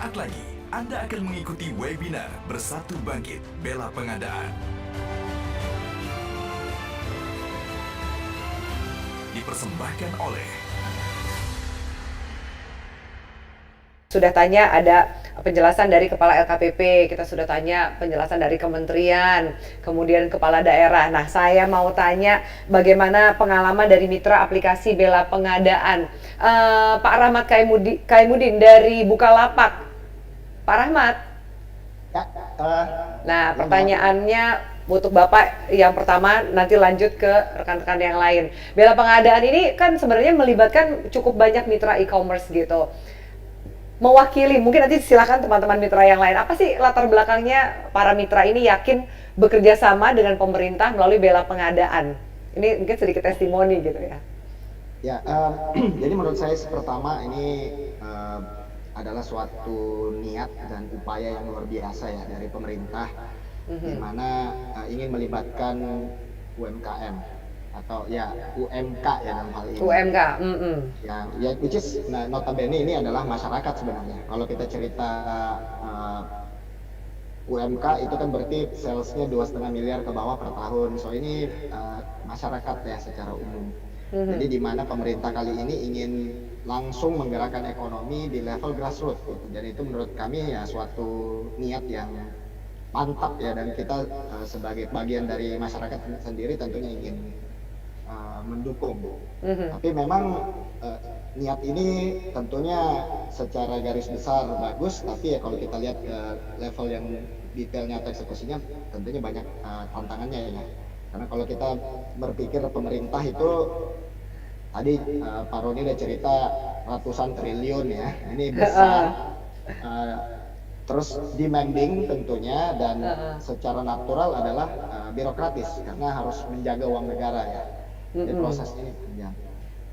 Sesaat lagi, Anda akan mengikuti webinar Bersatu Bangkit Bela Pengadaan. Dipersembahkan oleh Sudah tanya ada penjelasan dari Kepala LKPP, kita sudah tanya penjelasan dari kementerian, kemudian Kepala Daerah. Nah, saya mau tanya bagaimana pengalaman dari mitra aplikasi Bela Pengadaan. Pak Rahmat Kaimudin dari Bukalapak. Pak Rahmat. Ya, Nah, ya Mbak. pertanyaannya untuk Bapak yang pertama, nanti lanjut ke rekan-rekan yang lain. Bela Pengadaan ini kan sebenarnya melibatkan cukup banyak mitra e-commerce gitu. Mewakili, mungkin nanti silakan teman-teman mitra yang lain. Apa sih latar belakangnya para mitra ini yakin bekerja sama dengan pemerintah melalui Bela Pengadaan? Ini mungkin sedikit testimoni gitu ya. Ya, jadi menurut saya pertama ini adalah suatu niat dan upaya yang luar biasa ya dari pemerintah, di mana ingin melibatkan UMKM atau ya UMK ya dalam hal ini. UMK. Ya, which is notabene ini adalah masyarakat sebenarnya. Kalau kita cerita uh, UMK itu kan berarti salesnya 2,5 miliar ke bawah per tahun. So ini masyarakat ya secara umum. Jadi di mana pemerintah kali ini ingin langsung menggerakkan ekonomi di level grassroots gitu. Dan itu menurut kami ya suatu niat yang mantap ya, dan kita sebagai bagian dari masyarakat sendiri tentunya ingin mendukung. Tapi memang niat ini tentunya secara garis besar bagus, tapi ya kalau kita lihat level yang detailnya atau eksekusinya tentunya banyak tantangannya ya. Karena kalau kita berpikir pemerintah itu tadi Pak Roni udah cerita ratusan triliun ya, ini besar. Terus demanding tentunya, dan secara natural adalah birokratis karena harus menjaga uang negara ya. Jadi prosesnya ini panjang.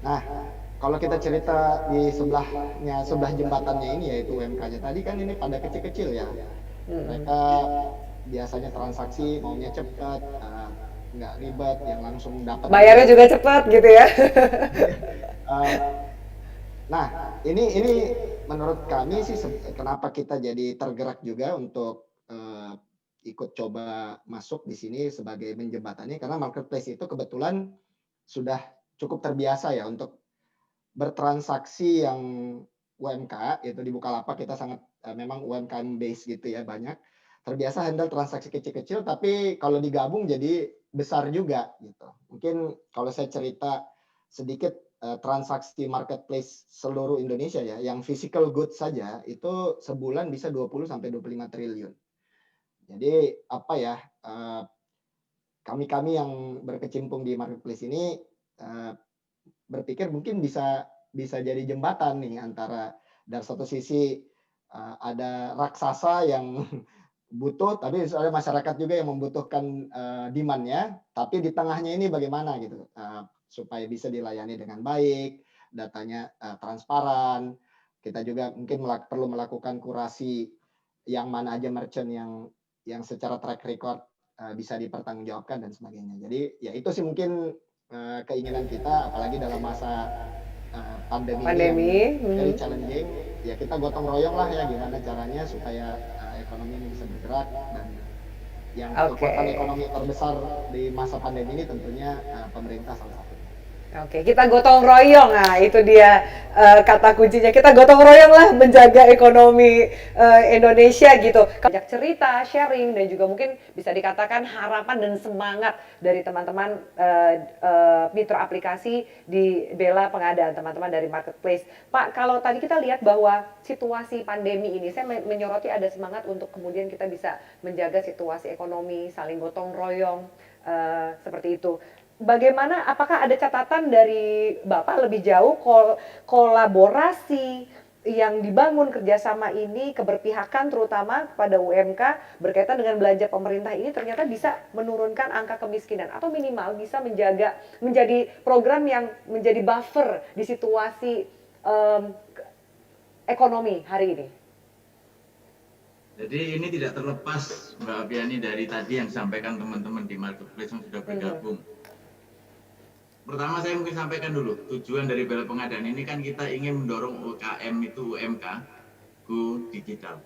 Nah, kalau kita cerita di sebelah jembatannya ini yaitu UMK-nya tadi kan ini pada kecil-kecil ya. Mereka biasanya transaksi maunya cepat, nggak ribet, yang langsung dapat. Bayarnya juga cepat gitu ya. Nah, ini menurut kami sih kenapa kita jadi tergerak juga untuk ikut coba masuk di sini sebagai menjembatani, karena marketplace itu kebetulan sudah cukup terbiasa ya untuk bertransaksi yang UMK. Itu di Bukalapak kita sangat memang UMKM base gitu ya, banyak terbiasa handle transaksi kecil-kecil, tapi kalau digabung jadi besar juga gitu. Mungkin kalau saya cerita sedikit transaksi marketplace seluruh Indonesia ya, yang physical goods saja itu sebulan bisa 20 sampai 25 triliun. Jadi apa ya, kami yang berkecimpung di marketplace ini berpikir mungkin bisa jadi jembatan nih antara dari satu sisi ada raksasa yang butuh, tapi ada masyarakat juga yang membutuhkan demand-nya, tapi di tengahnya ini bagaimana gitu supaya bisa dilayani dengan baik, datanya transparan. Kita juga mungkin perlu melakukan kurasi yang mana aja merchant yang secara track record bisa dipertanggungjawabkan dan sebagainya. Jadi ya itu sih mungkin keinginan kita, apalagi dalam masa pandemi ini yang very challenging. Ya kita gotong royong lah ya gimana caranya supaya ekonomi ini bisa bergerak, dan yang kekuatan ekonomi terbesar di masa pandemi ini tentunya pemerintah salah satunya. Oke, kita gotong royong. Nah, itu dia kata kuncinya. Kita gotong royong lah menjaga ekonomi Indonesia gitu. Banyak cerita, sharing, dan juga mungkin bisa dikatakan harapan dan semangat dari teman-teman mitra aplikasi di Bela Pengadaan, teman-teman dari marketplace. Pak, kalau tadi kita lihat bahwa situasi pandemi ini, saya menyoroti ada semangat untuk kemudian kita bisa menjaga situasi ekonomi, saling gotong royong, seperti itu. Bagaimana, apakah ada catatan dari Bapak lebih jauh kolaborasi yang dibangun kerjasama ini, keberpihakan terutama kepada UMK berkaitan dengan belanja pemerintah ini ternyata bisa menurunkan angka kemiskinan atau minimal bisa menjadi program yang menjadi buffer di situasi ekonomi hari ini? Jadi ini tidak terlepas Mbak Aviani dari tadi yang disampaikan teman-teman di marketplace yang sudah bergabung. Pertama saya mungkin sampaikan dulu, tujuan dari Bela Pengadaan ini kan kita ingin mendorong UKM itu UMK go digital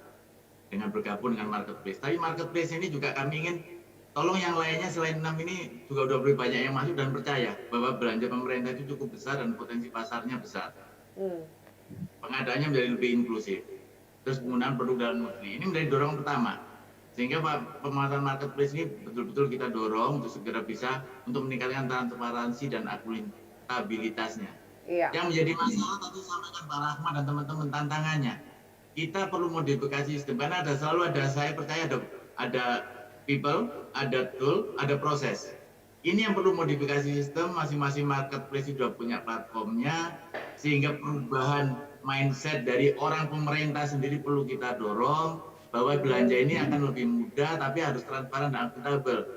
dengan bergabung dengan marketplace. Tapi marketplace ini juga kami ingin tolong yang lainnya selain 6 ini juga udah lebih banyak yang masuk dan percaya bahwa belanja pemerintah itu cukup besar dan potensi pasarnya besar. Pengadaannya menjadi lebih inklusif. Terus penggunaan produk dalam negeri ini menjadi dorongan pertama. Sehingga pemasaran marketplace ini betul-betul kita dorong untuk segera bisa untuk meningkatkan transparansi dan akuntabilitasnya. Iya. Yang menjadi masalah tadi sampaikan Pak Rahmat dan teman-teman tantangannya. Kita perlu modifikasi sistem karena selalu ada, saya percaya ada people, ada tool, ada proses. Ini yang perlu modifikasi sistem, masing-masing marketplace sudah punya platformnya, sehingga perubahan mindset dari orang pemerintah sendiri perlu kita dorong, bahwa belanja ini akan lebih mudah, tapi harus transparan dan akuntabel.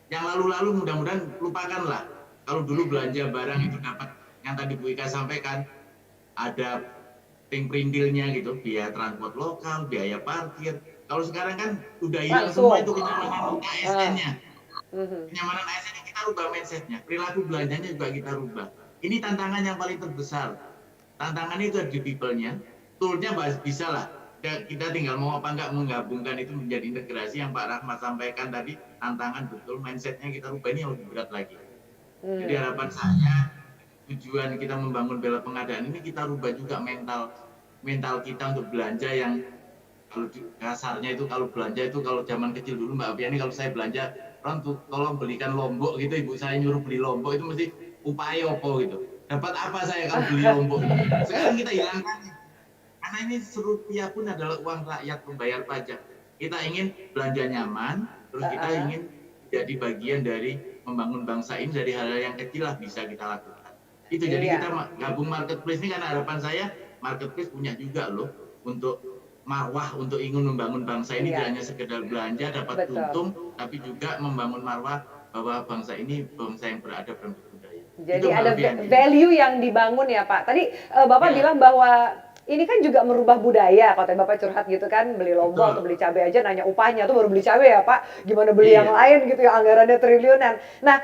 Yang lalu-lalu mudah-mudahan lupakanlah. Kalau dulu belanja barang itu dapat, yang tadi Bu Ika sampaikan, ada perintilnya gitu, biaya transport lokal, biaya parkir. Kalau sekarang kan udah hilang semua itu kenyamanan ASN-nya. Kenyamanan ASN kita rubah mindset-nya, perilaku belanjanya juga kita rubah. Ini tantangan yang paling terbesar. Tantangannya itu ada di people-nya, tool-nya bisa lah. Kita tinggal mau apa enggak menggabungkan itu menjadi integrasi yang Pak Rahmat sampaikan tadi, tantangan betul, mindset-nya kita rubah ini yang lebih berat lagi. Jadi harapan saya, tujuan kita membangun bela pengadaan ini kita rubah juga mental kita untuk belanja yang kalau kasarnya itu kalau belanja itu kalau zaman kecil dulu Mbak Aviani kalau saya belanja orang tuh tolong belikan lombok gitu, ibu saya nyuruh beli lombok itu mesti upaya opo gitu, dapat apa saya kalau beli lombok. Sekarang kita hilangkan karena ini serupiah pun adalah uang rakyat membayar pajak. Kita ingin belanja nyaman, terus kita ingin jadi bagian dari membangun bangsa ini dari hal-hal yang kecil lah bisa kita lakukan. Itu jadi kita gabung marketplace ini karena harapan saya marketplace punya juga loh untuk marwah, untuk ingin membangun bangsa ini tidak hanya sekedar belanja dapat untung, tapi juga membangun marwah bahwa bangsa ini bangsa yang beradab dan berbudaya. Jadi ada value yang dibangun ya Pak. Tadi Bapak bilang bahwa ini kan juga merubah budaya, kalau tadi Bapak curhat gitu kan, beli lombok atau beli cabai aja nanya upahnya, tuh baru beli cabai ya Pak, gimana beli yang lain gitu ya, anggarannya triliunan. Nah,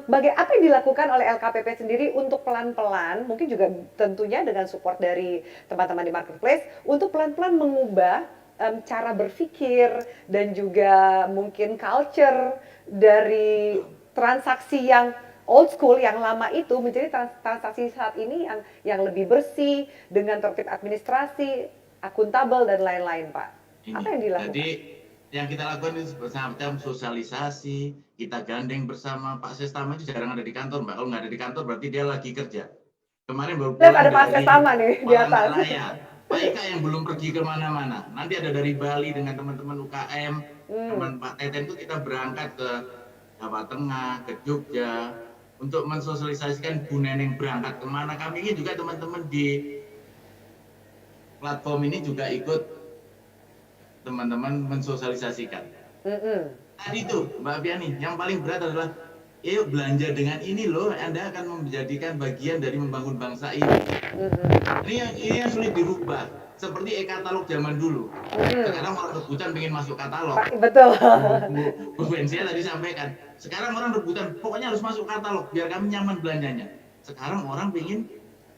apa yang dilakukan oleh LKPP sendiri untuk pelan-pelan, mungkin juga tentunya dengan support dari teman-teman di marketplace, untuk pelan-pelan mengubah cara berpikir dan juga mungkin culture dari transaksi yang old school yang lama itu menjadi transaksi saat ini yang lebih bersih dengan tertib administrasi, akuntabel dan lain-lain, Pak. Apa yang dilakukan? Jadi yang kita lakukan itu semacam sosialisasi, kita gandeng bersama. Pak Sestama itu jarang ada di kantor, Mbak. Kalau nggak ada di kantor berarti dia lagi kerja. Kemarin baru pulang ada Pak Sestama nih di atas. Pak Ika yang belum pergi kemana-mana. Nanti ada dari Bali dengan teman-teman UKM, teman Pak Teten itu kita berangkat ke Jawa Tengah, ke Jogja, untuk mensosialisasikan Bu Neneng berangkat kemana. Kami ingin juga teman-teman di platform ini juga ikut teman-teman mensosialisasikan. Tadi itu Mbak Aviani, yang paling berat adalah yuk belanja dengan ini loh, Anda akan menjadikan bagian dari membangun bangsa ini. Ini yang sulit dirubah. Seperti e-katalog zaman dulu. Sekarang orang rebutan pengen masuk katalog. Betul. Bu Bensia tadi sampaikan. Sekarang orang rebutan, pokoknya harus masuk katalog biar kami nyaman belanjanya. Sekarang orang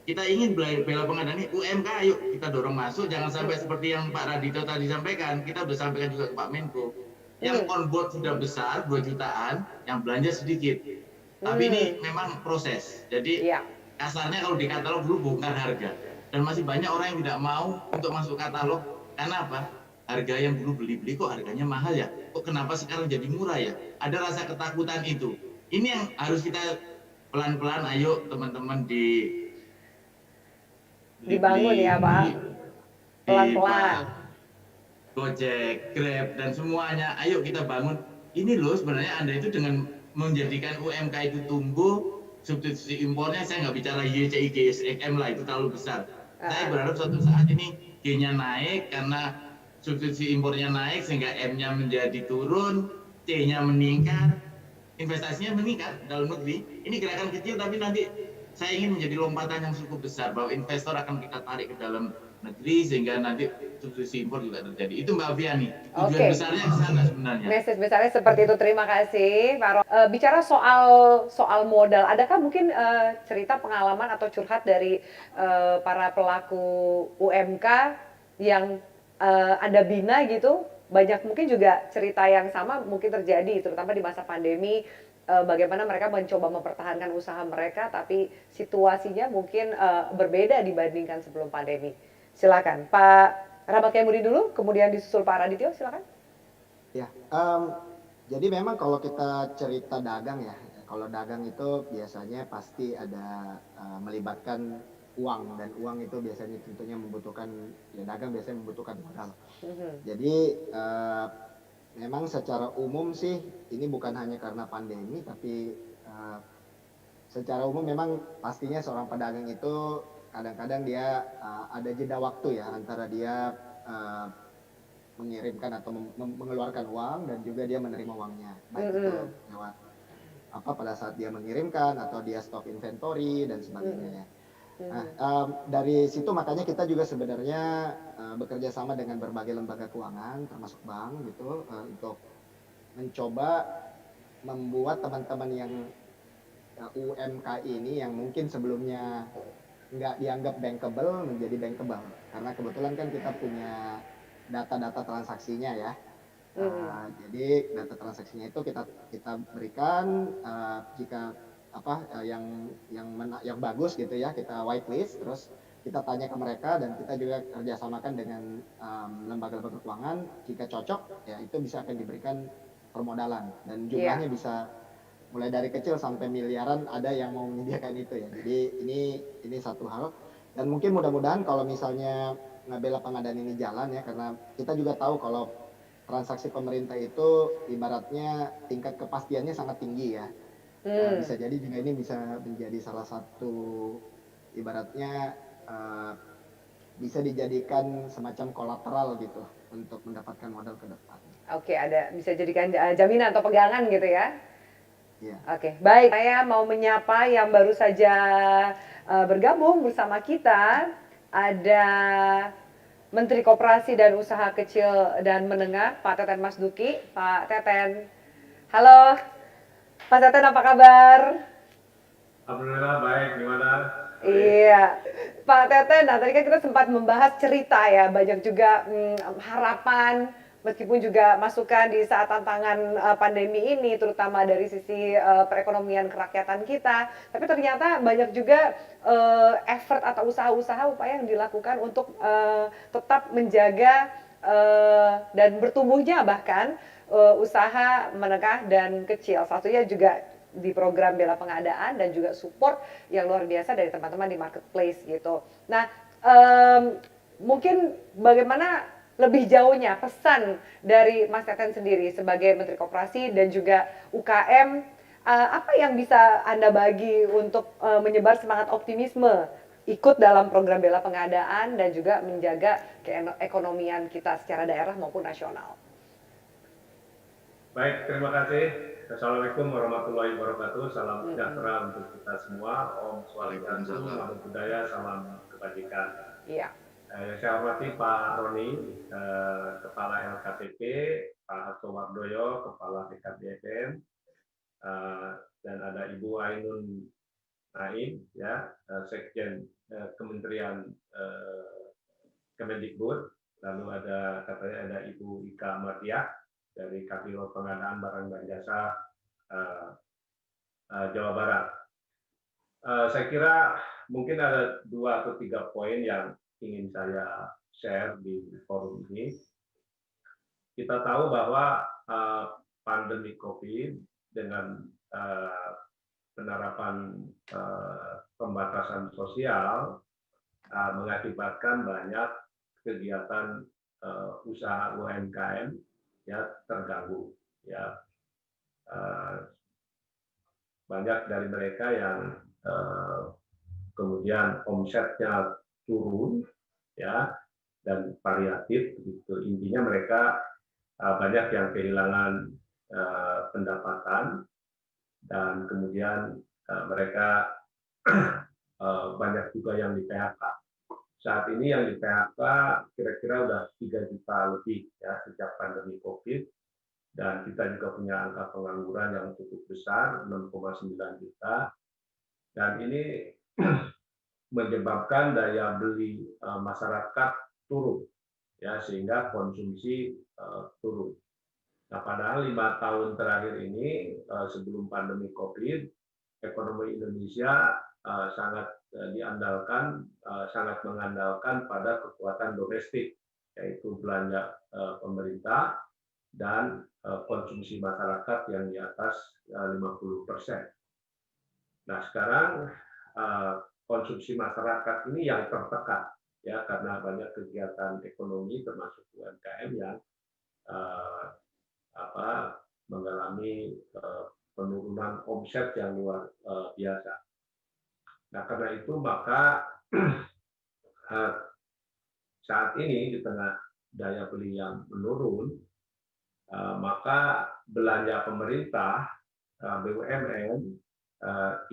kita ingin bela pengadaan ini UMK, yuk kita dorong masuk. Jangan sampai seperti yang Pak Radito tadi sampaikan. Kita sudah sampaikan juga ke Pak Menko. Yang on board sudah besar, 2 jutaan, yang belanja sedikit. Tapi ini memang proses. Jadi kasarnya kalau di katalog dulu bongkar harga. Dan masih banyak orang yang tidak mau untuk masuk katalog. Karena apa? Harga yang dulu beli-beli kok harganya mahal ya? Kok kenapa sekarang jadi murah ya? Ada rasa ketakutan itu. Ini yang harus kita pelan-pelan, ayo teman-teman dibangun ya Pak. Pelan-pelan. Gojek, Grab, dan semuanya, ayo kita bangun. Ini loh sebenarnya Anda itu dengan menjadikan UMK itu tumbuh, substitusi impornya saya nggak bicara YCI, GSM lah, itu terlalu besar. Saya berharap suatu saat ini G-nya naik karena substitusi impornya naik sehingga M-nya menjadi turun, C-nya meningkat, investasinya meningkat dalam negeri. Ini gerakan kecil tapi nanti saya ingin menjadi lompatan yang cukup besar bahwa investor akan kita tarik ke dalam negeri sehingga nanti substitusi impor juga terjadi. Itu Mbak Aviani. Tujuan besarnya ke sana sebenarnya. Message besarnya seperti itu. Terima kasih Pak Ro. Bicara soal modal, adakah mungkin cerita pengalaman atau curhat dari para pelaku UMK yang Anda bina gitu, banyak mungkin juga cerita yang sama mungkin terjadi, terutama di masa pandemi, bagaimana mereka mencoba mempertahankan usaha mereka, tapi situasinya mungkin berbeda dibandingkan sebelum pandemi. Silakan, Pak Rahmat Kemudi dulu, kemudian disusul Pak Radityo, silakan. Ya, jadi memang kalau kita cerita dagang ya, kalau dagang itu biasanya pasti ada melibatkan uang, dan uang itu biasanya tentunya membutuhkan, ya dagang biasanya membutuhkan modal. Mhm. Jadi memang secara umum sih ini bukan hanya karena pandemi, tapi secara umum memang pastinya seorang pedagang itu kadang-kadang dia ada jeda waktu ya antara dia uh, mengirimkan atau mengeluarkan uang dan juga dia menerima uangnya, baik itu Mhm. lewat apa pada saat dia mengirimkan atau dia stok inventory dan sebagainya Mhm. ya. Nah, Mhm. dari situ makanya kita juga sebenarnya bekerja sama dengan berbagai lembaga keuangan termasuk bank gitu untuk mencoba membuat teman-teman yang UMK ini yang mungkin sebelumnya nggak dianggap bankable menjadi bankable, karena kebetulan kan kita punya data-data transaksinya ya. Mhm. Jadi data transaksinya itu kita kita berikan jika apa yang bagus gitu ya, kita whitelist, terus kita tanya ke mereka dan kita juga kerjasamakan dengan lembaga-lembaga keuangan. Jika cocok ya itu bisa akan diberikan permodalan dan Iya. jumlahnya bisa mulai dari kecil sampai miliaran, ada yang mau menyediakan itu ya. Jadi ini satu hal, dan mungkin mudah-mudahan kalau misalnya Bela Pengadaan ini jalan ya, karena kita juga tahu kalau transaksi pemerintah itu ibaratnya tingkat kepastiannya sangat tinggi ya. Hmm. Bisa jadi juga ini bisa menjadi salah satu ibaratnya bisa dijadikan semacam kolateral gitu untuk mendapatkan modal ke depan. Oke, ada bisa jadikan jaminan atau pegangan gitu ya. Iya. Oke, baik. Saya mau menyapa yang baru saja bergabung bersama kita. Ada Menteri Koperasi dan Usaha Kecil dan Menengah, Pak Teten Mas Duki. Pak Teten, halo. Pak Teten, apa kabar? Alhamdulillah baik, gimana? Sorry. Iya, Pak Teten. Nah, tadi kan kita sempat membahas cerita ya, banyak juga harapan, meskipun juga masukan di saat tantangan pandemi ini, terutama dari sisi perekonomian kerakyatan kita. Tapi ternyata banyak juga effort atau usaha-usaha upaya yang dilakukan untuk tetap menjaga dan bertumbuhnya bahkan usaha menengah dan kecil. Satunya juga di program bela pengadaan dan juga support yang luar biasa dari teman-teman di marketplace gitu. Nah, mungkin bagaimana lebih jauhnya pesan dari Mas Teten sendiri sebagai Menteri Koperasi dan juga UKM, apa yang bisa Anda bagi untuk menyebar semangat optimisme ikut dalam program bela pengadaan dan juga menjaga keekonomian kita secara daerah maupun nasional? Baik, terima kasih. Assalamualaikum warahmatullahi wabarakatuh. Salam Mm-mm. sejahtera untuk kita semua. Om Swastiastu, Waalaikumsalam. Namo Buddhaya, salam kebajikan. Iya. Yang saya hormati Pak Roni, Kepala LKPP, Pak Hasto Wardoyo, Kepala BKBFM, dan ada Ibu Ainun Naim, ya, Sekjen Kementerian Kemendikbud. Lalu katanya ada Ibu Ika Martia dari Kabiro Pengadaan Barang dan Jasa Jawa Barat. Saya kira mungkin ada 2 atau 3 poin yang ingin saya share di forum ini. Kita tahu bahwa pandemi COVID dengan penerapan pembatasan sosial mengakibatkan banyak kegiatan usaha UMKM ya terganggu, ya. Banyak dari mereka yang kemudian omsetnya turun, ya, dan variatif gitu. Intinya mereka banyak yang kehilangan pendapatan, dan kemudian mereka banyak juga yang di PHK. Saat ini yang di PHK kira-kira udah 3 juta lebih ya sejak pandemi COVID, dan kita juga punya angka pengangguran yang cukup besar, 6,9 juta, dan ini menyebabkan daya beli masyarakat turun, ya sehingga konsumsi turun. Nah, padahal 5 tahun terakhir ini sebelum pandemi COVID, ekonomi Indonesia sangat diandalkan, sangat mengandalkan pada kekuatan domestik, yaitu belanja pemerintah dan konsumsi masyarakat yang di atas 50%. Nah, sekarang konsumsi masyarakat ini yang tertekan, ya karena banyak kegiatan ekonomi termasuk UMKM yang mengalami penurunan omset yang luar biasa. Nah, karena itu maka saat ini di tengah daya beli yang menurun, maka belanja pemerintah BUMN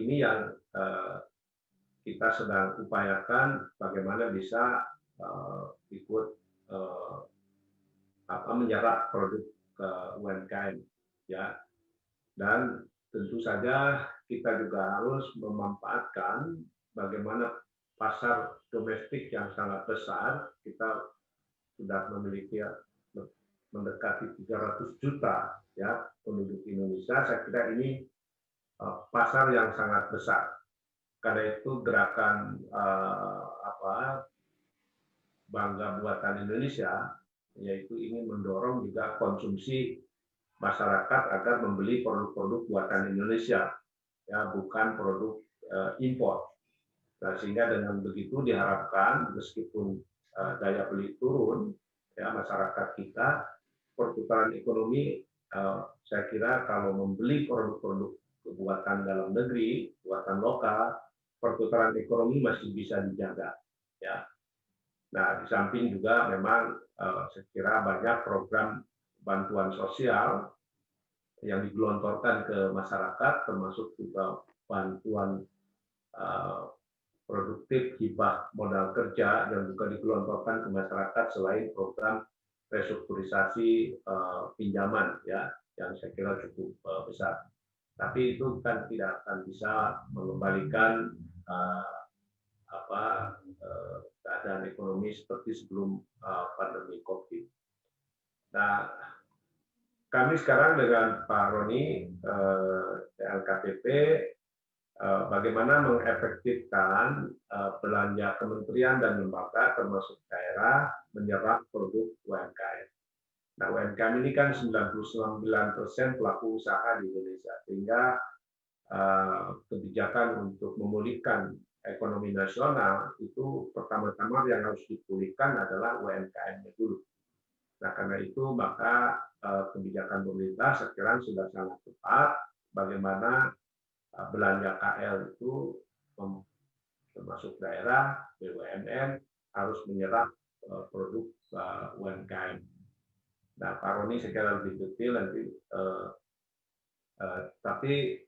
ini yang kita sedang upayakan bagaimana bisa ikut menyerap produk UMKM, ya. Dan tentu saja kita juga harus memanfaatkan bagaimana pasar domestik yang sangat besar. Kita sudah memiliki mendekati 300 juta ya penduduk Indonesia. Saya kira ini pasar yang sangat besar. Karena itu gerakan Bangga Buatan Indonesia, yaitu ingin mendorong juga konsumsi masyarakat agar membeli produk-produk buatan Indonesia, ya bukan produk impor. Nah, sehingga dengan begitu diharapkan meskipun daya beli turun, ya masyarakat kita perputaran ekonomi, saya kira kalau membeli produk-produk buatan dalam negeri, buatan lokal, perputaran ekonomi masih bisa dijaga, ya. Nah, di samping juga memang saya kira banyak program bantuan sosial yang digelontorkan ke masyarakat, termasuk juga bantuan produktif, hibah modal kerja yang juga digelontorkan ke masyarakat selain program restrukturisasi pinjaman, ya, yang saya kira cukup besar. Tapi itu kan tidak akan bisa mengembalikan keadaan ekonomi seperti sebelum pandemi COVID. Nah, kami sekarang dengan Pak Roni, LKPP, bagaimana mengefektifkan belanja kementerian dan lembaga termasuk daerah menyerap produk UMKM. Nah, UMKM ini kan 99% pelaku usaha di Indonesia, sehingga kebijakan untuk memulihkan ekonomi nasional itu pertama-tama yang harus dipulihkan adalah UMKM-nya dulu. Nah, karena itu maka kebijakan pemerintah sekarang sudah sangat tepat bagaimana belanja KL itu termasuk daerah, BUMN harus menyerap produk UMKM. Nah, Pak Roni secara lebih detail nanti, tapi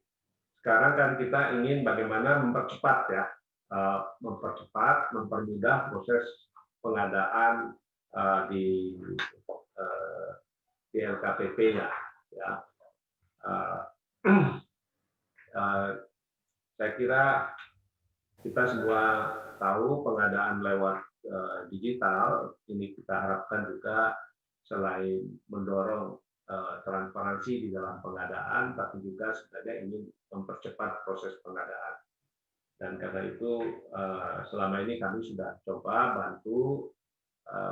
sekarang kan kita ingin bagaimana mempercepat ya, mempermudah proses pengadaan di LKPP-nya. Ya. Saya kira kita semua tahu pengadaan lewat digital ini kita harapkan juga selain mendorong transparansi di dalam pengadaan, tapi juga sebenarnya ingin mempercepat proses pengadaan. Dan karena itu selama ini kami sudah coba bantu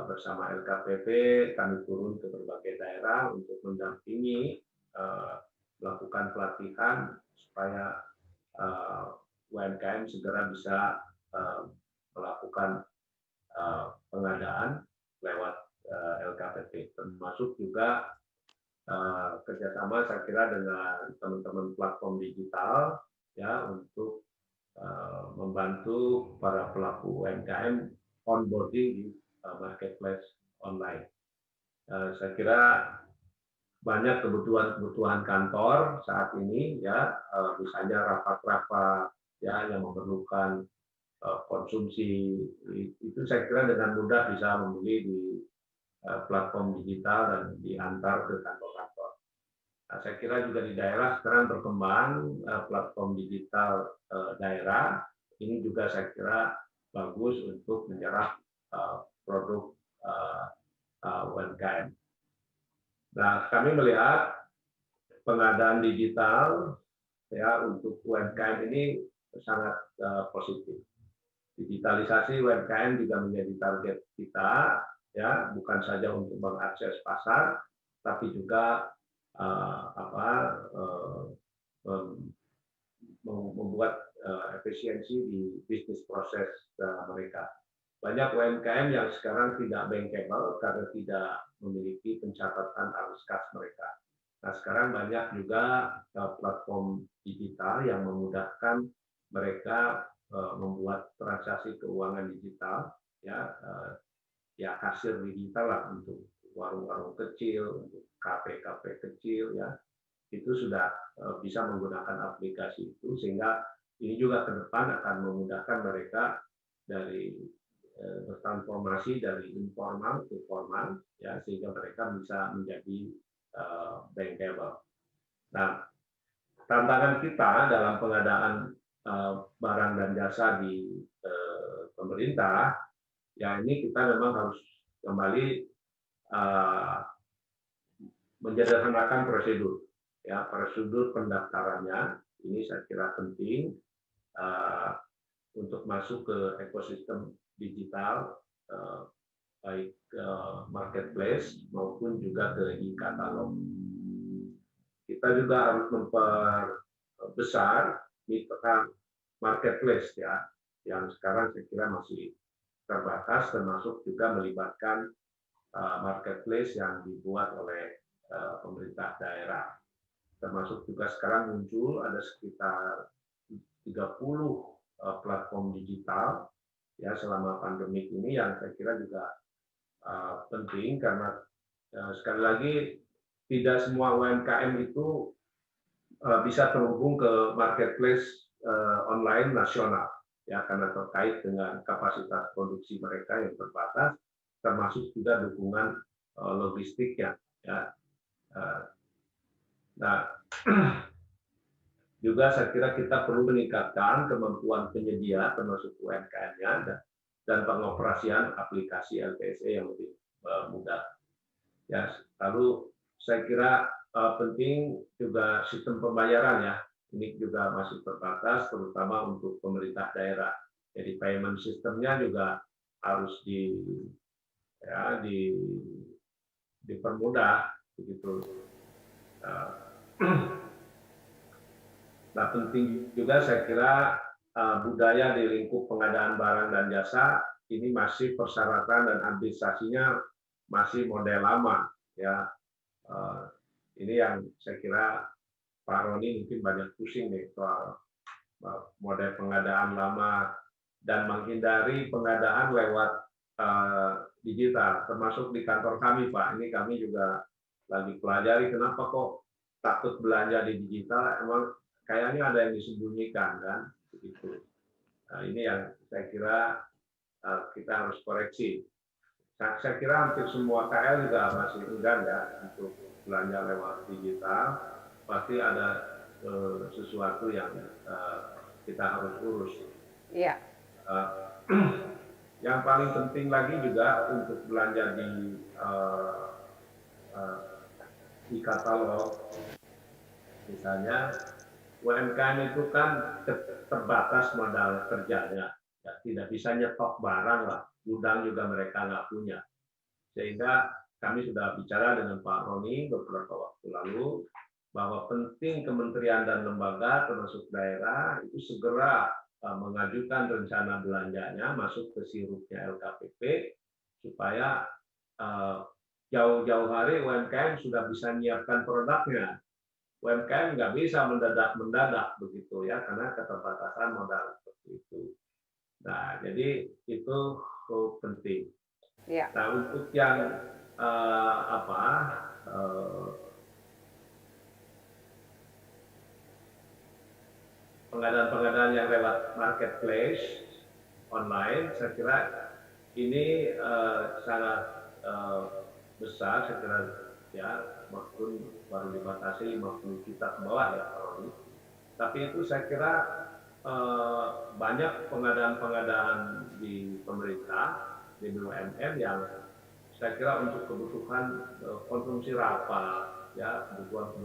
bersama LKPP, kami turun ke berbagai daerah untuk mendampingi melakukan pelatihan supaya UMKM segera bisa melakukan pengadaan lewat LKPP, termasuk juga kerjasama saya kira dengan teman-teman platform digital ya untuk membantu para pelaku UMKM onboarding di marketplace online. Saya kira banyak kebutuhan kantor saat ini ya, misalnya rapat-rapat ya yang memerlukan konsumsi itu saya kira dengan mudah bisa membeli di platform digital dan diantar ke kantor-kantor. Nah, saya kira juga di daerah sekarang berkembang platform digital daerah. Ini juga saya kira bagus untuk menyerap produk UMKM. Nah, kami melihat pengadaan digital ya untuk UMKM ini sangat positif. Digitalisasi UMKM juga menjadi target kita, ya, bukan saja untuk mengakses pasar, tapi juga membuat efisiensi di bisnis proses mereka. Banyak UMKM yang sekarang tidak bankable karena tidak memiliki pencatatan arus kas mereka. Nah, sekarang banyak juga platform digital yang memudahkan mereka membuat transaksi keuangan digital, ya, ya kasir digital lah untuk warung-warung kecil, untuk kafe-kafe kecil, ya, itu sudah bisa menggunakan aplikasi itu, sehingga ini juga ke depan akan memudahkan mereka dari bertransformasi dari informal ke formal, ya, sehingga mereka bisa menjadi bankable. Nah, tantangan kita dalam pengadaan barang dan jasa di pemerintah, ya ini kita memang harus kembali menyederhanakan prosedur, ya, prosedur pendaftarannya ini saya kira penting untuk masuk ke ekosistem digital, baik marketplace maupun juga ke e-katalog. Kita juga harus memperbesar mitra marketplace, ya, yang sekarang saya kira masih terbatas, termasuk juga melibatkan marketplace yang dibuat oleh pemerintah daerah. Termasuk juga sekarang muncul ada sekitar 30 platform digital, ya, selama pandemi ini, yang saya kira juga penting karena sekali lagi tidak semua UMKM itu bisa terhubung ke marketplace online nasional, ya, karena terkait dengan kapasitas produksi mereka yang terbatas, termasuk juga dukungan logistiknya, ya. Nah, juga saya kira kita perlu meningkatkan kemampuan penyedia termasuk UMKM-nya dan pengoperasian aplikasi LPSE yang lebih mudah. Ya, lalu saya kira penting juga sistem pembayaran, ya. Ini juga masih terbatas, terutama untuk pemerintah daerah. Jadi payment sistemnya juga harus dipermudah, begitu. Nah, penting juga saya kira budaya di lingkup pengadaan barang dan jasa ini masih persyaratan dan administrasinya masih model lama, ya. Ini yang saya kira Pak Roni mungkin banyak pusing nih soal model pengadaan lama dan menghindari pengadaan lewat digital, termasuk di kantor kami, Pak. Ini kami juga lagi pelajari kenapa kok takut belanja di digital, emang kayaknya ada yang disembunyikan, kan, begitu. Nah, ini yang saya kira kita harus koreksi. Saya kira hampir semua KL juga masih enggan, ya, untuk belanja lewat digital. Pasti ada sesuatu yang kita harus urus. Iya. Yang paling penting lagi juga untuk belanja di katalog, misalnya UMKM itu kan terbatas modal kerjanya, ya, tidak bisa nyetok barang lah, gudang juga mereka nggak punya. Sehingga kami sudah bicara dengan Pak Roni beberapa waktu lalu bahwa penting kementerian dan lembaga termasuk daerah itu segera mengajukan rencana belanjanya masuk ke sirupnya LKPP supaya jauh-jauh hari UMKM sudah bisa menyiapkan produknya. UMKM nggak bisa mendadak begitu, ya, karena keterbatasan modal seperti itu. Nah, jadi itu penting. Ya. Nah, untuk yang pengadaan-pengadaan yang lewat marketplace online, saya kira ini sangat besar, saya kira, ya, maupun baru dibatasi 50 juta ke bawah, ya, Pak Roni. Tapi itu saya kira banyak pengadaan-pengadaan di pemerintah, di BUMN yang saya kira untuk kebutuhan konsumsi rapal, ya kebutuhan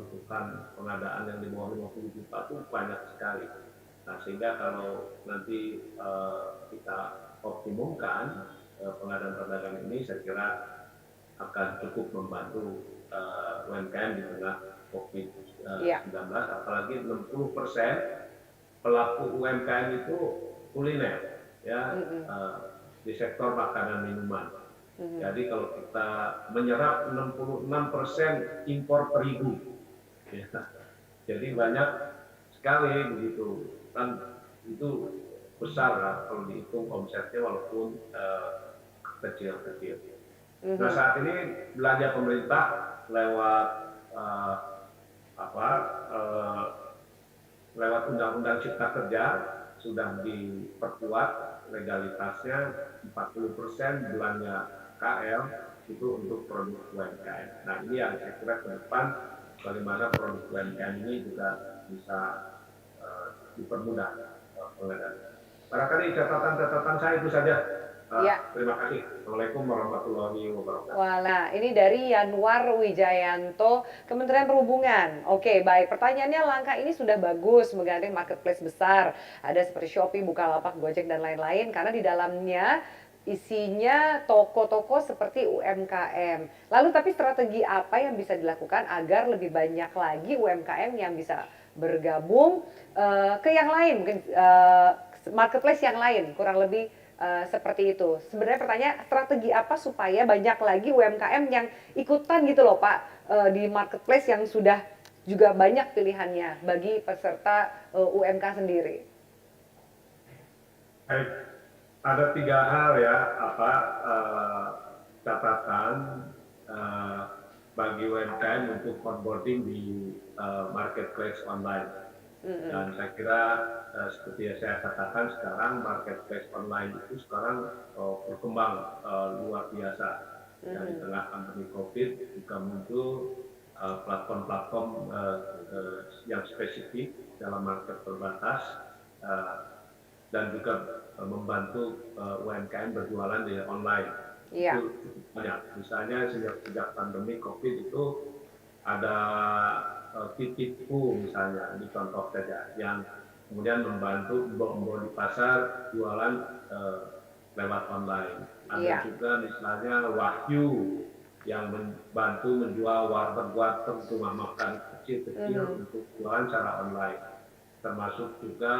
pengadaan yang di bawah 50 juta itu banyak sekali. Nah, sehingga kalau nanti kita optimumkan pengadaan perdagangan ini, saya kira akan cukup membantu UMKM di tengah COVID-19, apalagi 60% pelaku UMKM itu kuliner, ya, di sektor makanan minuman. Jadi kalau kita menyerap 66% impor terigu, ya, jadi banyak sekali begitu, kan itu besar lah kalau dihitung omsetnya walaupun kecil-kecil. Nah, saat ini belanja pemerintah lewat lewat Undang-Undang Cipta Kerja sudah diperkuat legalitasnya, 40% belanja KL itu untuk produk UMKM. Nah, ini yang saya kira ke depan bagaimana produk UMKM ini juga bisa dipermudah pengadaan. Barangkali catatan-catatan saya itu saja. Terima kasih. Assalamualaikum warahmatullahi wabarakatuh. Wala, ini dari Yanwar Wijayanto, Kementerian Perhubungan. Oke, baik. Pertanyaannya, langkah ini sudah bagus menggandeng marketplace besar. Ada seperti Shopee, Bukalapak, Gojek, dan lain-lain. Karena di dalamnya isinya toko-toko seperti UMKM. Lalu tapi strategi apa yang bisa dilakukan agar lebih banyak lagi UMKM yang bisa bergabung ke yang lain, mungkin marketplace yang lain, kurang lebih seperti itu. Sebenarnya pertanyaan, strategi apa supaya banyak lagi UMKM yang ikutan gitu loh Pak, di marketplace yang sudah juga banyak pilihannya bagi peserta UMK sendiri. Baik, ada 3 hal ya, catatan bagi UMKM untuk onboarding di marketplace online. Dan saya kira seperti yang saya katakan, sekarang marketplace online itu sekarang berkembang luar biasa. Dan di tengah pandemi COVID juga muncul platform-platform yang spesifik dalam market terbatas dan juga membantu UMKM berjualan di online. Itu banyak. Misalnya sejak pandemi COVID itu ada Titipku misalnya, ini contoh saja, yang kemudian membantu mbok-mbok di pasar jualan lewat online. Ada juga misalnya Wahyu yang membantu menjual warteg-warteg, rumah makan kecil-kecil untuk jualan secara online. Termasuk juga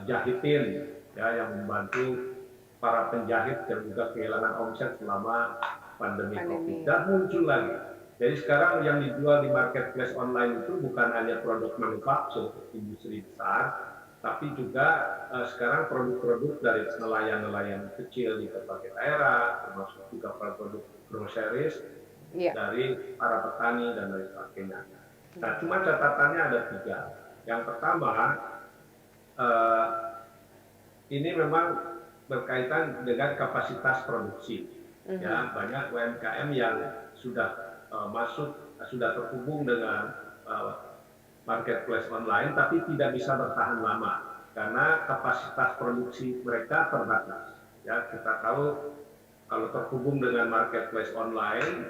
Jahitin, ya, yang membantu para penjahit yang juga kehilangan omset selama pandemi COVID. Dan muncul lagi. Jadi sekarang yang dijual di marketplace online itu bukan hanya produk manufaktur industri besar, tapi juga sekarang produk-produk dari nelayan-nelayan kecil di berbagai daerah, termasuk juga produk groceries dari para petani dan lain sebagainya. Nah, cuma catatannya ada 3. Yang pertama, ini memang berkaitan dengan kapasitas produksi. Ya, banyak UMKM yang sudah sudah terhubung dengan marketplace online, tapi tidak bisa bertahan lama karena kapasitas produksi mereka terbatas. Ya, kita tahu kalau terhubung dengan marketplace online,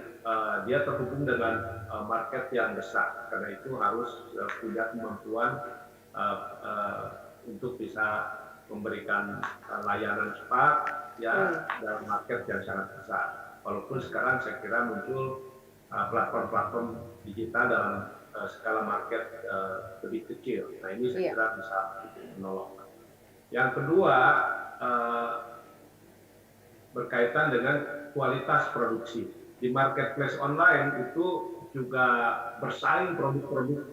dia terhubung dengan market yang besar. Karena itu harus punya kemampuan untuk bisa memberikan layanan cepat, ya, dalam market yang sangat besar. Walaupun sekarang saya kira muncul platform-platform digital dalam skala market lebih kecil. Nah, ini saya kira bisa menolong. Yang kedua, berkaitan dengan kualitas produksi. Di marketplace online itu juga bersaing produk-produk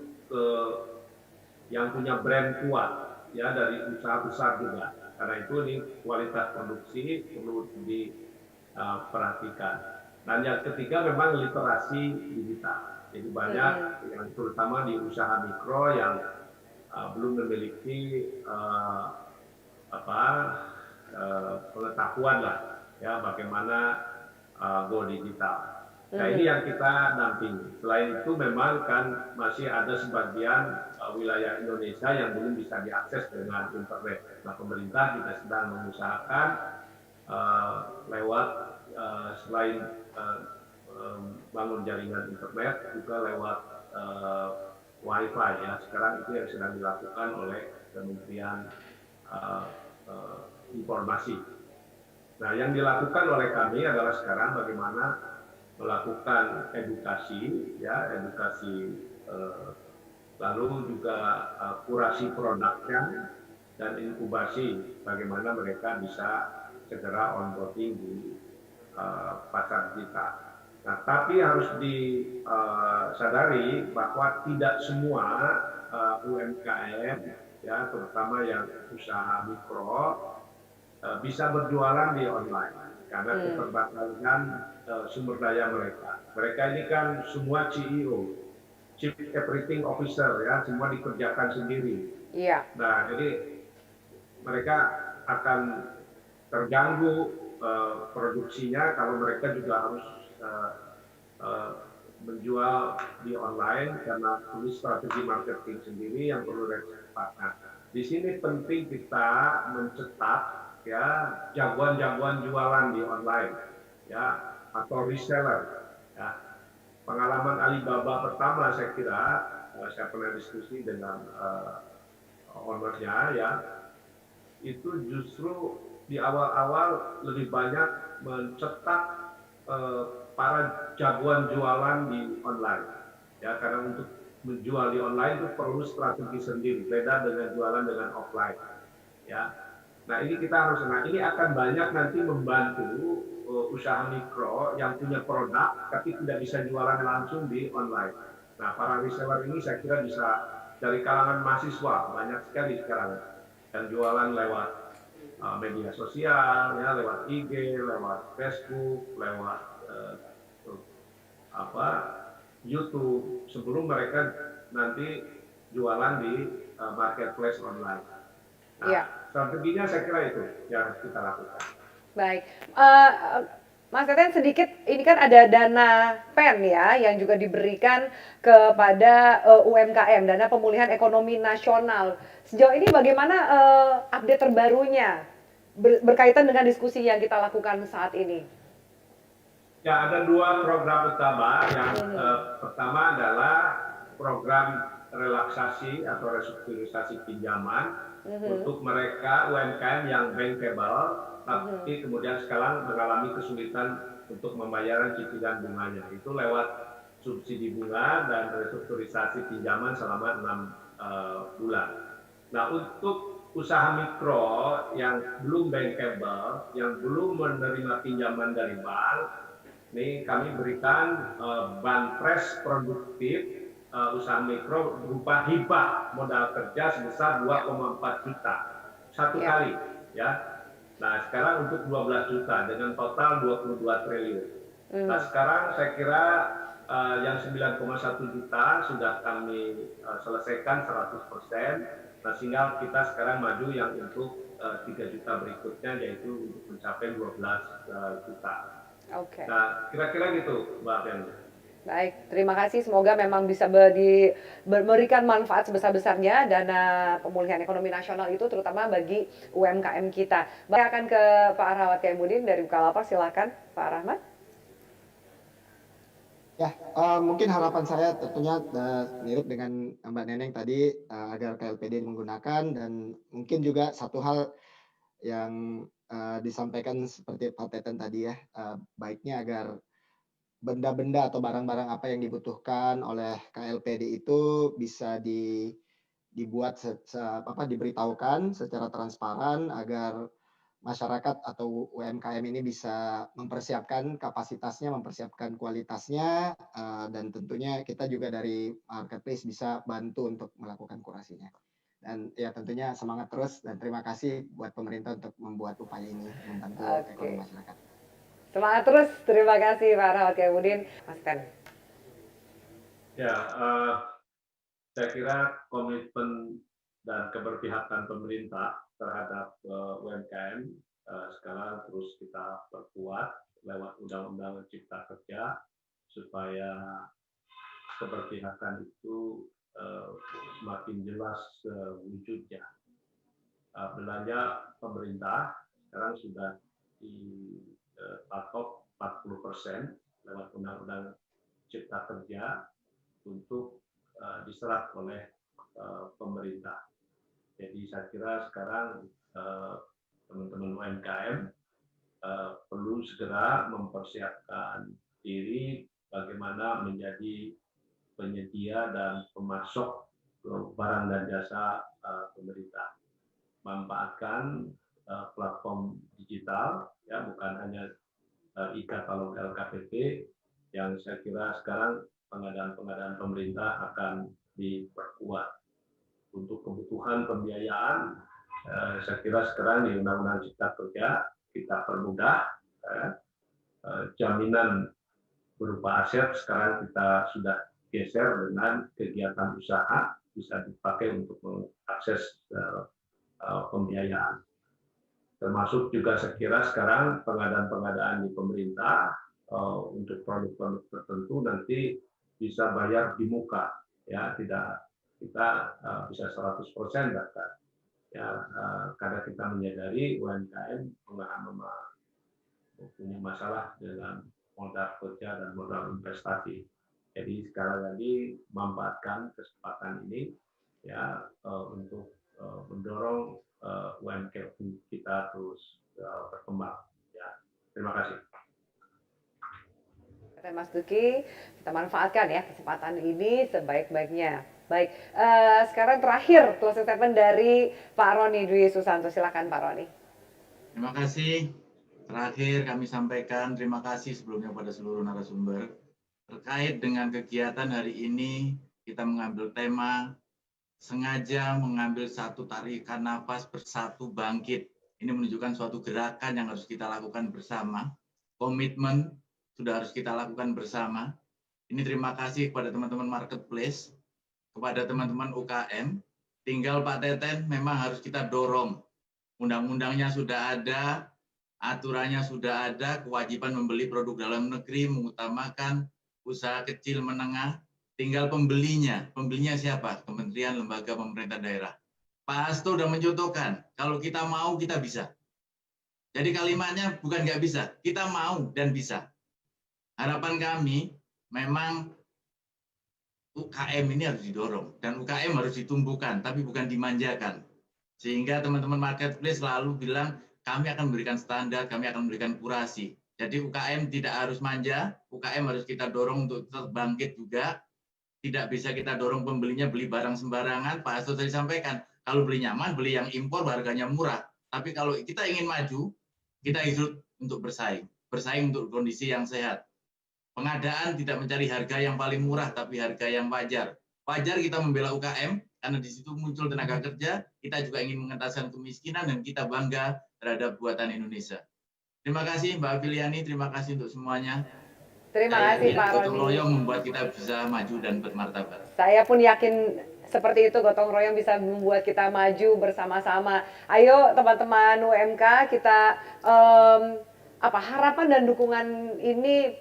yang punya brand kuat, ya, dari usaha besar juga. Karena itu ini kualitas produksi perlu diperhatikan. Dan yang ketiga memang literasi digital. Jadi banyak yang terutama di usaha mikro yang belum memiliki pengetahuan lah, ya, bagaimana go digital. Nah, ini yang kita dampingi. Selain itu memang kan masih ada sebagian wilayah Indonesia yang belum bisa diakses dengan internet. Nah, pemerintah juga sedang mengusahakan lewat selain bangun jaringan internet juga lewat Wi-Fi ya. Sekarang itu yang sedang dilakukan oleh Kementerian uh, Informasi. Nah, yang dilakukan oleh kami adalah sekarang bagaimana melakukan edukasi, ya, edukasi lalu juga kurasi produknya dan inkubasi bagaimana mereka bisa segera onboarding di pasar kita. Nah, tapi harus disadari bahwa tidak semua UMKM, ya, terutama yang usaha mikro, bisa berjualan di online karena keterbatasan sumber daya mereka. Mereka ini kan semua CEO, Chief Operating Officer, ya, semua dikerjakan sendiri. Iya. Nah, jadi mereka akan terganggu produksinya kalau mereka juga harus menjual di online karena perlu strategi marketing sendiri yang perlu cepat. Nah, di sini penting kita mencetak, ya, jagoan-jagoan jualan di online, ya, atau reseller. Ya. Pengalaman Alibaba pertama saya kira, saya pernah diskusi dengan ownernya, ya, itu justru di awal-awal lebih banyak mencetak para jagoan jualan di online, ya, karena untuk menjual di online itu perlu strategi sendiri, beda dengan jualan dengan offline, ya. Nah, ini kita harus, nah ini akan banyak nanti membantu usaha mikro yang punya produk tapi tidak bisa jualan langsung di online. Nah, para reseller ini saya kira bisa dari kalangan mahasiswa, banyak sekali sekarang yang jualan lewat media sosial, ya, lewat IG, lewat Facebook, lewat YouTube, sebelum mereka nanti jualan di marketplace online. Nah, Iya. strateginya saya kira itu yang harus kita lakukan. Baik, Mas Teten, sedikit ini kan ada dana PEN ya yang juga diberikan kepada UMKM, dana pemulihan ekonomi nasional. Sejauh ini bagaimana update terbarunya berkaitan dengan diskusi yang kita lakukan saat ini? Ya, ada dua program utama. Yang pertama adalah program relaksasi atau restrukturisasi pinjaman untuk mereka UMKM yang bankable, tapi kemudian sekarang mengalami kesulitan untuk membayar cicilan bunganya. Itu lewat subsidi bunga dan restrukturisasi pinjaman selama 6 bulan. Nah, untuk usaha mikro yang belum bankable, yang belum menerima pinjaman dari bank, ini kami berikan banpres produktif usaha mikro berupa hibah modal kerja sebesar 2,4 juta satu kali, ya. Nah, sekarang untuk 12 juta dengan total 22 triliun. Nah, sekarang saya kira yang 9,1 juta sudah kami selesaikan 100%. Nah, sehingga kita sekarang maju yang untuk 3 juta berikutnya, yaitu untuk mencapai 12 juta. Oke. Nah, kira-kira gitu, Mbak Fiani. Baik, terima kasih. Semoga memang bisa memberikan manfaat sebesar-besarnya dana pemulihan ekonomi nasional itu, terutama bagi UMKM kita. Saya akan ke Pak Rahmat Kaimuddin dari Bukalapak. Silakan, Pak Rahmat. Ya, mungkin harapan saya tentunya mirip dengan Mbak Neneng tadi, agar KLPD menggunakan, dan mungkin juga satu hal yang disampaikan seperti Pak Teten tadi, ya, baiknya agar benda-benda atau barang-barang apa yang dibutuhkan oleh KLPD itu bisa dibuat diberitahukan secara transparan agar masyarakat atau UMKM ini bisa mempersiapkan kapasitasnya, mempersiapkan kualitasnya, dan tentunya kita juga dari marketplace bisa bantu untuk melakukan kurasinya. Dan ya tentunya semangat terus, dan terima kasih buat pemerintah untuk membuat upaya ini membantu ekonomi masyarakat. Semangat terus, terima kasih Pak Rahmat Kaimuddin. Mas Ten. Ya, saya kira komitmen dan keberpihakan pemerintah terhadap UMKM sekarang terus kita perkuat lewat Undang-Undang Cipta Kerja supaya keberpihakan itu semakin jelas wujudnya. Belanja pemerintah sekarang sudah dipatok 40%, lewat Undang-Undang Cipta Kerja untuk diserap oleh pemerintah. Jadi saya kira sekarang teman-teman UMKM perlu segera mempersiapkan diri bagaimana menjadi penyedia dan pemasok barang dan jasa pemerintah. Manfaatkan platform digital, ya bukan hanya e-katalog LKPP, yang saya kira sekarang pengadaan pemerintah akan diperkuat. Untuk kebutuhan pembiayaan, saya kira sekarang di Undang-Undang Cipta Kerja kita permudah, jaminan berupa aset sekarang kita sudah geser dengan kegiatan usaha bisa dipakai untuk mengakses pembiayaan. Termasuk juga saya kira sekarang pengadaan-pengadaan di pemerintah untuk produk-produk tertentu nanti bisa bayar di muka, ya tidak kita bisa 100% bahkan, ya karena kita menyadari UMKM punya masalah dengan modal kerja dan modal investasi. Jadi sekali lagi manfaatkan kesempatan ini ya untuk mendorong UMKM kita terus berkembang. Ya, terima kasih. Mas Duki, kita manfaatkan ya kesempatan ini sebaik-baiknya. Baik, sekarang terakhir closing statement dari Pak Roni Dwi Susanto. Silakan Pak Roni. Terima kasih. Terakhir kami sampaikan terima kasih sebelumnya pada seluruh narasumber. Terkait dengan kegiatan hari ini, kita mengambil tema sengaja mengambil satu tarikan nafas bersatu bangkit. Ini menunjukkan suatu gerakan yang harus kita lakukan bersama. Komitmen sudah harus kita lakukan bersama. Ini terima kasih kepada teman-teman marketplace, kepada teman-teman UKM. Tinggal Pak Teten memang harus kita dorong. Undang-undangnya sudah ada, aturannya sudah ada, kewajiban membeli produk dalam negeri, mengutamakan usaha kecil menengah. Tinggal pembelinya. Pembelinya siapa? Kementerian, lembaga, pemerintah daerah. Pak Hasto sudah mencontohkan, kalau kita mau, kita bisa. Jadi kalimatnya bukan nggak bisa, kita mau dan bisa. Harapan kami memang UKM ini harus didorong dan UKM harus ditumbuhkan, tapi bukan dimanjakan. Sehingga teman-teman marketplace selalu bilang kami akan memberikan standar, kami akan memberikan kurasi. Jadi UKM tidak harus manja, UKM harus kita dorong untuk tetap bangkit juga. Tidak bisa kita dorong pembelinya beli barang sembarangan. Pak Hasto tadi sampaikan, kalau beli nyaman, beli yang impor harganya murah. Tapi kalau kita ingin maju, kita hidup untuk bersaing. Bersaing untuk kondisi yang sehat. Pengadaan tidak mencari harga yang paling murah, tapi harga yang wajar. Wajar kita membela UKM, karena di situ muncul tenaga kerja, kita juga ingin mengentaskan kemiskinan, dan kita bangga terhadap buatan Indonesia. Terima kasih Mbak Filiani, terima kasih untuk semuanya. Terima kasih Pak Roni. Gotong royong membuat kita bisa maju dan bermartabat. Saya pun yakin seperti itu, gotong royong bisa membuat kita maju bersama-sama. Ayo teman-teman UMK, kita harapan dan dukungan ini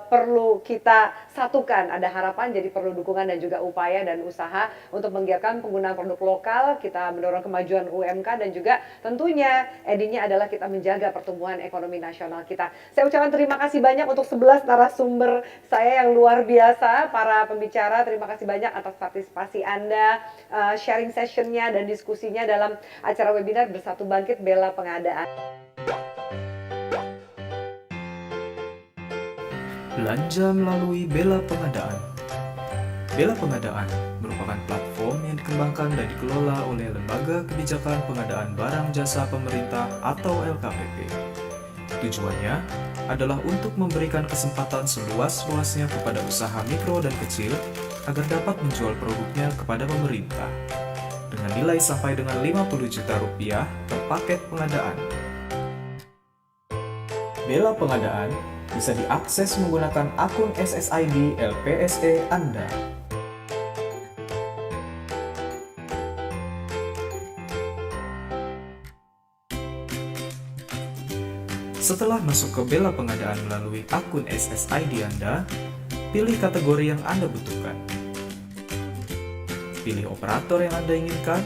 perlu kita satukan. Ada harapan, jadi perlu dukungan dan juga upaya dan usaha untuk menggiatkan penggunaan produk lokal. Kita mendorong kemajuan UMK dan juga tentunya endingnya adalah kita menjaga pertumbuhan ekonomi nasional kita. Saya ucapkan terima kasih banyak untuk 11 narasumber saya yang luar biasa, para pembicara. Terima kasih banyak atas partisipasi Anda, sharing sessionnya dan diskusinya dalam acara webinar Bersatu Bangkit Bela Pengadaan. Belanja melalui Bela Pengadaan. Bela Pengadaan merupakan platform yang dikembangkan dan dikelola oleh Lembaga Kebijakan Pengadaan Barang Jasa Pemerintah atau LKPP. Tujuannya adalah untuk memberikan kesempatan seluas-luasnya kepada usaha mikro dan kecil agar dapat menjual produknya kepada pemerintah dengan nilai sampai dengan Rp50 juta per paket pengadaan. Bela Pengadaan bisa diakses menggunakan akun SSID LPSE Anda. Setelah masuk ke Bela Pengadaan melalui akun SSID Anda, pilih kategori yang Anda butuhkan. Pilih operator yang Anda inginkan.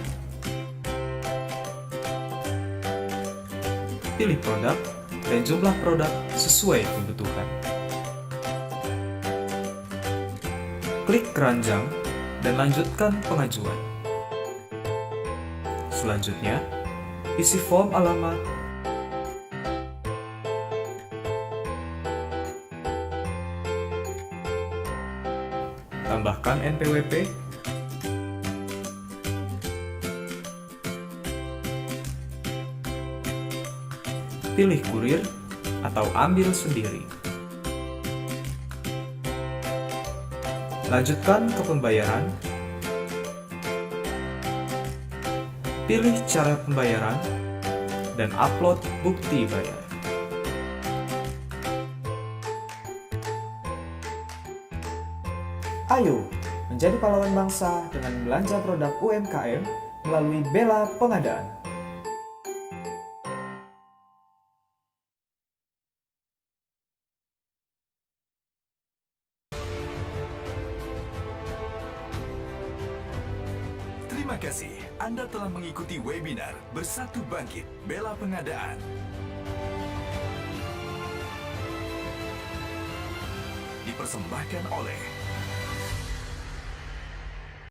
Pilih produk dan jumlah produk sesuai kebutuhan. Klik keranjang dan lanjutkan pengajuan. Selanjutnya, isi form alamat, tambahkan NPWP, pilih kurir atau ambil sendiri. Lanjutkan ke pembayaran. Pilih cara pembayaran dan upload bukti bayar. Ayo, menjadi pahlawan bangsa dengan belanja produk UMKM melalui Bela Pengadaan. Terima kasih Anda telah mengikuti webinar Bersatu Bangkit Bela Pengadaan. Dipersembahkan oleh